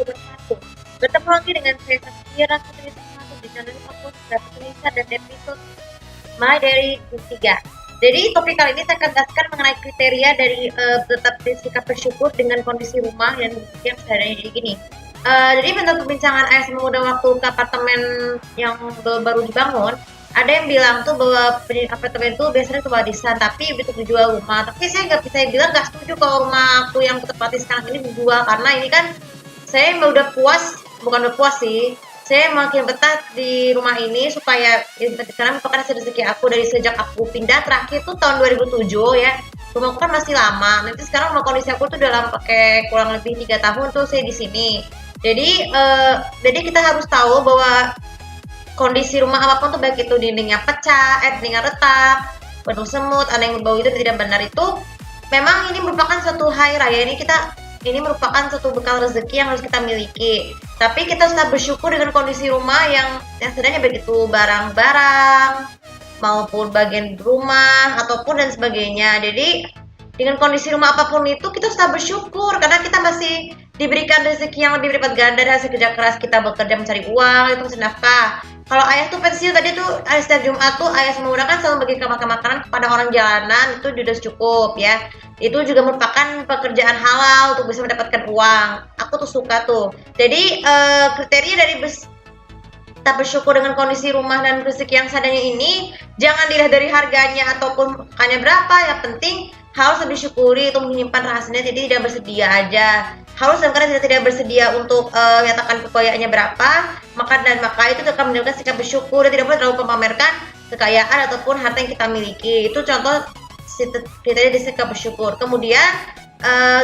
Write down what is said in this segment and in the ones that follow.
bersatu. Bertemu lagi dengan saya Safira Putri Satu di channel aku sudah tulisan dan episode My Diary 3. Jadi topik kali ini saya akan jelaskan mengenai kriteria dari tetap sikap bersyukur dengan kondisi rumah dan yang seadanya. Jadi gini, jadi menurut perbincangan ayah sama muda waktu ke apartemen yang baru dibangun, ada yang bilang tuh bahwa apartemen itu biasanya ke warisan, tapi itu dijual rumah. Tapi saya nggak bisa bilang nggak setuju kalau rumah aku yang tempati sekarang ini dijual, karena ini kan saya udah puas, bukan udah puas sih. Saya makin betah di rumah ini supaya karena merupakan hasil rezeki aku dari sejak aku pindah terakhir tuh tahun 2007 ya. Rumahku kan masih lama. Nanti sekarang rumah kondisi aku tuh dalam pakai kurang lebih 3 tahun tuh saya di sini. Jadi kita harus tahu bahwa kondisi rumah apapun tuh baik itu dindingnya pecah, dindingnya retak, penuh semut, ada yang berbau itu tidak benar itu memang ini merupakan suatu hari raya ini merupakan suatu bekal rezeki yang harus kita miliki. Tapi kita harus bersyukur dengan kondisi rumah yang sebenarnya baik itu barang-barang maupun bagian rumah ataupun dan sebagainya. Jadi dengan kondisi rumah apapun itu kita harus bersyukur karena kita masih diberikan rezeki yang lebih berlipat ganda dari hasil kerja keras kita bekerja mencari uang itu mencari nafkah. Kalau ayah tuh pensiun tadi tuh setiap Jumat tuh ayah sama bunda kan selalu bagikan makanan kepada orang jalanan, itu sudah cukup ya. Itu juga merupakan pekerjaan halal untuk bisa mendapatkan uang. Aku tuh suka tuh. Jadi kriteria dari kita bersyukur dengan kondisi rumah dan rezeki yang seadanya ini jangan dilihat dari harganya ataupun hanya berapa, yang penting harus disyukuri itu menyimpan rahasianya, jadi tidak bersedia aja. Harus dan karena tidak bersedia untuk menyatakan kekayaannya berapa, maka itu akan menunjukkan sikap bersyukur dan tidak boleh terlalu memamerkan kekayaan ataupun harta yang kita miliki. Itu contoh kriteria di sikap bersyukur. Kemudian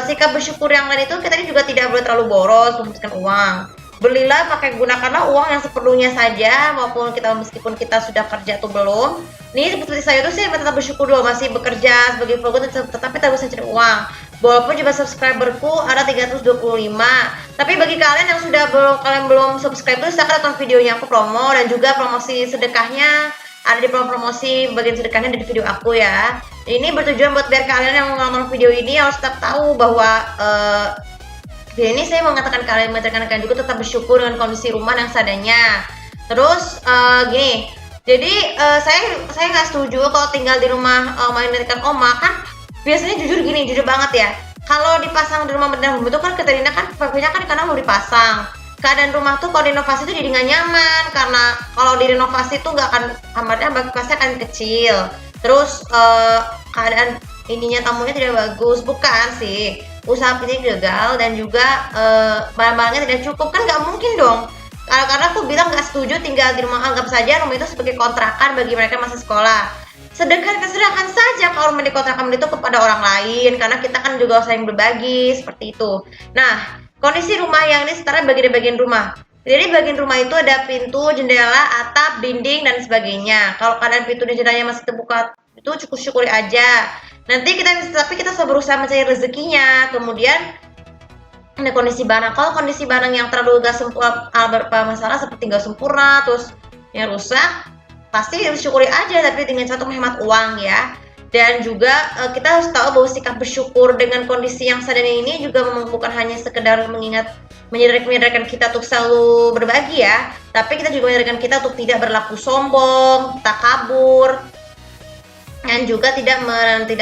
sikap bersyukur yang lain itu kita juga tidak boleh terlalu boros menghabiskan uang. Belilah, gunakanlah uang yang seperlunya saja, maupun meskipun kita sudah kerja atau belum. Nih seperti saya tuh saya tetap bersyukur dulu masih bekerja sebagai vlogger, tetapi tak bisa cari uang. Walaupun juga subscriberku ada 325. Tapi bagi kalian yang belum subscribe tuh silakan tonton videonya aku promo, dan juga promosi sedekahnya ada di promosi bagian sedekahnya di video aku ya. Ini bertujuan buat biar kalian yang nonton video ini harus tetap tahu bahwa jadi ini saya mengajarkan kalian juga tetap bersyukur dengan kondisi rumah yang seadanya. Terus gini, jadi saya nggak setuju kalau tinggal di rumah mengandalkan oma kan. Biasanya jujur banget ya. Kalau dipasang di rumah benar itu kan kriteria kan karena mau dipasang. Keadaan rumah tuh kalau direnovasi tuh jadi nggak nyaman, karena kalau direnovasi tuh nggak akan kamarnya pasti akan kecil. Terus keadaan ininya tamunya tidak bagus, bukan sih. Usaha ini gagal dan juga barang-barangnya tidak cukup, kan nggak mungkin dong. Karena aku bilang nggak setuju tinggal di rumah, anggap saja rumah itu sebagai kontrakan bagi mereka masih sekolah. Sedekahkan saja kalau rumah dikontrakan itu kepada orang lain, karena kita kan juga saling berbagi seperti itu. Nah, kondisi rumah yang ini setara bagian rumah. Jadi bagian rumah itu ada pintu, jendela, atap, dinding dan sebagainya. Kalau keadaan pintu dan jendelanya masih terbuka, itu cukup syukuri aja. Nanti tapi kita berusaha mencari rezekinya. Kemudian ada kondisi barang. Kalau kondisi barang yang terlalu gak sempurna, masalah seperti gak sempurna, terus yang rusak, pasti syukuri aja, tapi dengan cara menghemat uang ya. Dan juga kita harus tahu bahwa sikap bersyukur dengan kondisi yang seadanya ini juga bukan hanya sekedar menyadarkan kita untuk selalu berbagi ya, tapi kita juga menyadarkan kita untuk tidak berlaku sombong, takabur, dan juga tidak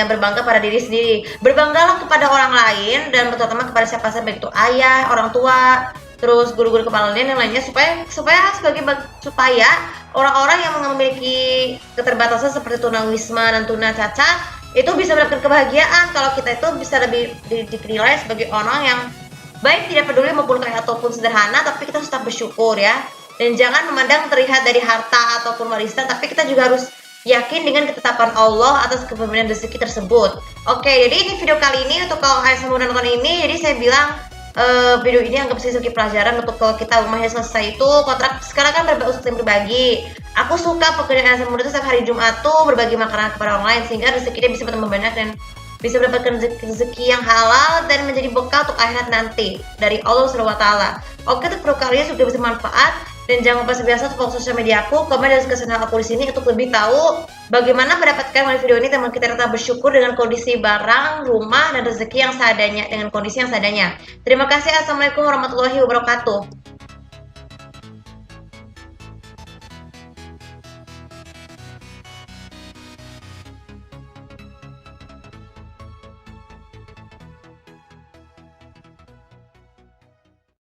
berbangga pada diri sendiri. Berbanggalah kepada orang lain dan terutama kepada siapa saja, baik itu ayah, orang tua, terus guru-guru kepala yang lainnya, supaya orang-orang yang memiliki keterbatasan seperti tunawisma dan tunacacat itu bisa mendapatkan kebahagiaan. Kalau kita itu bisa lebih dinilai sebagai orang yang baik, tidak peduli maupun kaya ataupun sederhana, tapi kita tetap bersyukur ya. Dan jangan memandang terlihat dari harta ataupun warisan, tapi kita juga harus yakin dengan ketetapan Allah atas kepemilikan rezeki tersebut. Oke, jadi ini video kali ini untuk kalau kalian mau nonton ini, jadi saya bilang video ini anggap sebagai pelajaran untuk kalau kita rumahnya selesai itu kontrak. Sekarang kan berbagi. Aku suka pekerjaan saya muda itu setiap hari Jumat tuh berbagi makanan kepada orang lain, sehingga rezekinya bisa bertambah banyak dan bisa mendapatkan rezeki yang halal dan menjadi bekal untuk akhirat nanti dari Allah SWT. Oke, untuk video kali ini sudah bisa bermanfaat. Dan jangan lupa sebiasa follow sosial media aku, komen dan subscribe aku di sini untuk lebih tahu bagaimana mendapatkan video ini. Teman kita tetap bersyukur dengan kondisi barang, rumah, dan rezeki yang seadanya, dengan kondisi yang seadanya. Terima kasih. Assalamualaikum warahmatullahi wabarakatuh.